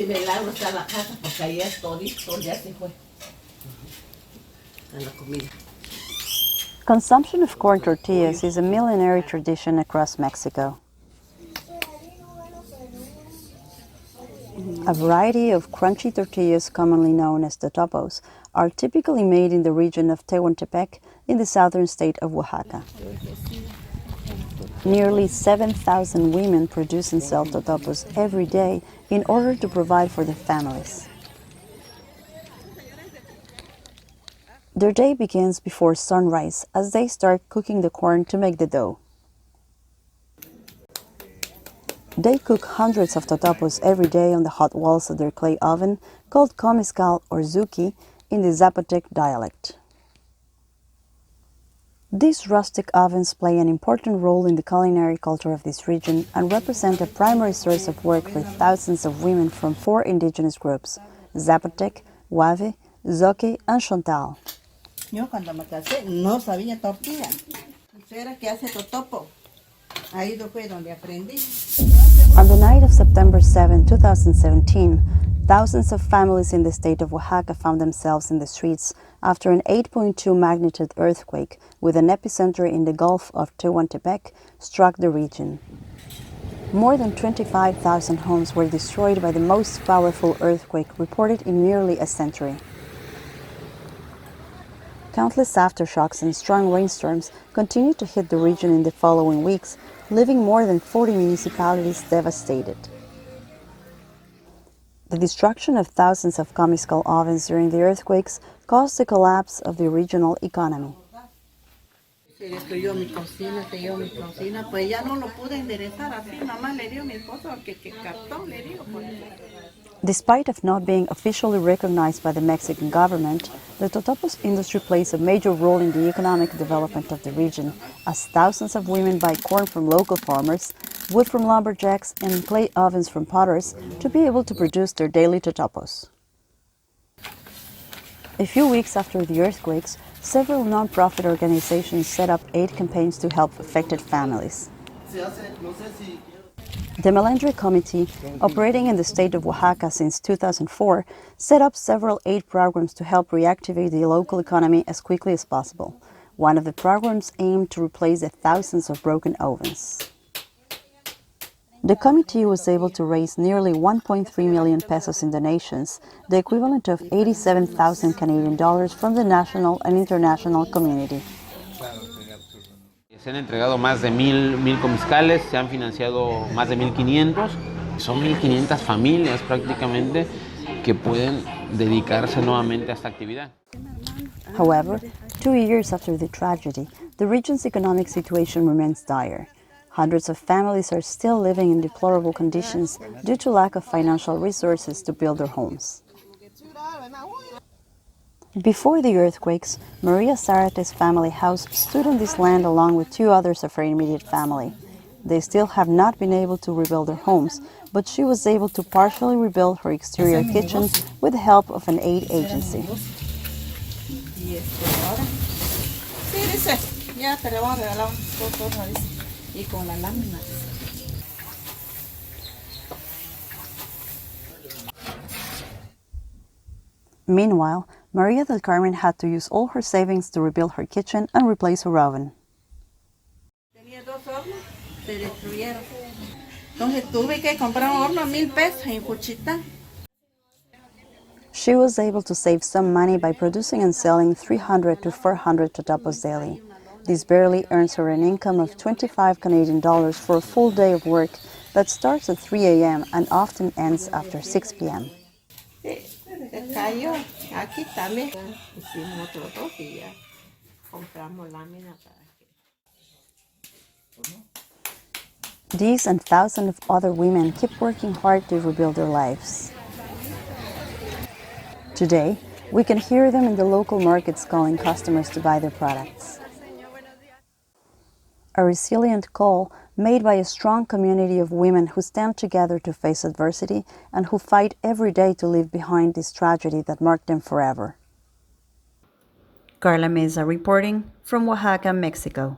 si Milagro está en la casa, porque ayer todito ya se fue a la comida. Consumption of corn tortillas is a millenary tradition across Mexico. A variety of crunchy tortillas, commonly known as totopos, are typically made in the region of Tehuantepec in the southern state of Oaxaca. Nearly 7,000 women produce and sell totopos every day in order to provide for their families. Their day begins before sunrise as they start cooking the corn to make the dough. They cook hundreds of totopos every day on the hot walls of their clay oven, called comizcal or zuki in the Zapotec dialect. These rustic ovens play an important role in the culinary culture of this region and represent a primary source of work for thousands of women from 4 indigenous groups: Zapotec, Wave, Zoque, and Chontal. Yo cuando me casé no sabía tortilla. Era que hace totopo. Ahí fue donde aprendí. On the night of September 7, 2017, thousands of families in the state of Oaxaca found themselves in the streets after an 8.2 magnitude earthquake with an epicenter in the Gulf of Tehuantepec struck the region. More than 25,000 homes were destroyed by the most powerful earthquake reported in nearly a century. Countless aftershocks and strong rainstorms continued to hit the region in the following weeks, leaving more than 40 municipalities devastated. The destruction of thousands of comizcal ovens during the earthquakes caused the collapse of the regional economy. Se destruyó mi cocina, pues ya no lo pude enderezar así, nomás le dio mi esposo que cartón le dio. Despite of not being officially recognized by the Mexican government, the totopos industry plays a major role in the economic development of the region, as thousands of women buy corn from local farmers, wood from lumberjacks, and clay ovens from potters to be able to produce their daily totopos. A few weeks after the earthquakes, several non-profit organizations set up aid campaigns to help affected families. The Melendre Committee, operating in the state of Oaxaca since 2004, set up several aid programs to help reactivate the local economy as quickly as possible. One of the programs aimed to replace the thousands of broken ovens. The committee was able to raise nearly 1.3 million pesos in donations, the equivalent of 87,000 Canadian dollars from the national and international community. Se han entregado más de 1,000 comizcales, se han financiado más de 1,500. Son 1,500 familias prácticamente que pueden dedicarse nuevamente a esta actividad. However, 2 years after the tragedy, the region's economic situation remains dire. Hundreds of families are still living in deplorable conditions due to lack of financial resources to build their homes. Before the earthquakes, Maria Zarate's family house stood on this land along with 2 others of her immediate family. They still have not been able to rebuild their homes, but she was able to partially rebuild her exterior kitchen with the help of an aid agency. Meanwhile, Maria del Carmen had to use all her savings to rebuild her kitchen and replace her oven. Tenía 2 hornos, se destruyeron. Entonces tuve que comprar un horno a 1,000 pesos en Juchitán. She was able to save some money by producing and selling 300 to 400 totopos daily. This barely earns her an income of 25 Canadian dollars for a full day of work that starts at 3 a.m. and often ends after 6 p.m. Se cayó. Aquí también. Hicimos otros 2 y ya compramos láminas para que... These and thousands of other women keep working hard to rebuild their lives. Today, we can hear them in the local markets calling customers to buy their products. A resilient call made by a strong community of women who stand together to face adversity and who fight every day to leave behind this tragedy that marked them forever. Carla Meza reporting from Oaxaca, Mexico.